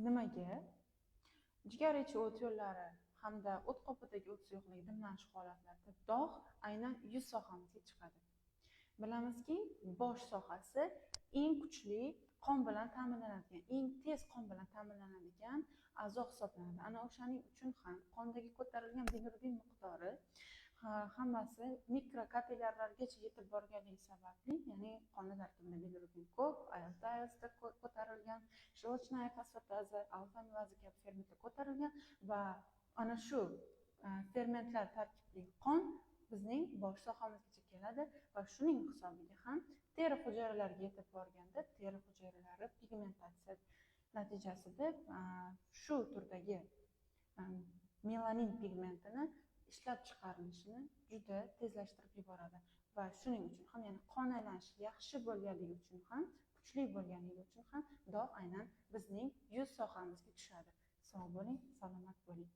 Nimaga? Jigar ichi o't yo'llari hamda o't qopidagi o't suyuqligi dimlanish holatlarida dog' aynan yuz sohamizga chiqadi. Bilamizki, bosh sohasi eng kuchli qon bilan ta'minlanadigan, eng tez qon bilan ta'minlanadigan a'zo hisoblanadi. Ana o'shaning uchun ham qondagi ko'tarilgan bilirubin miqdori hammasi mikrokapillyarlargacha yetib borganligi sababli, ya'ni qonni tarkibida bilirubin ko'p, ALT ko'tarilgan, желчная fosfatazа, alfa-amilaz kabi fermentlar ko'tarilgan va ana shu fermentlar tarkibli qon bizning bosh sohamizgacha keladi va shuning hisobiga ham teri hujayralariga yetib borganda teri hujayralari pigmentatsiya natijasida shu turdagi melanin pigmentini ishlab chiqarilishini juda tezlashtirib yuboradi va shuning uchun ham, ya'ni qon aylanishi yaxshi bo'lganligi uchun ham, kuchli bo'lganligi uchun ham dog' aynan bizning yuz sohamizga tushadi. Sog' bo'ling, salomat bo'ling.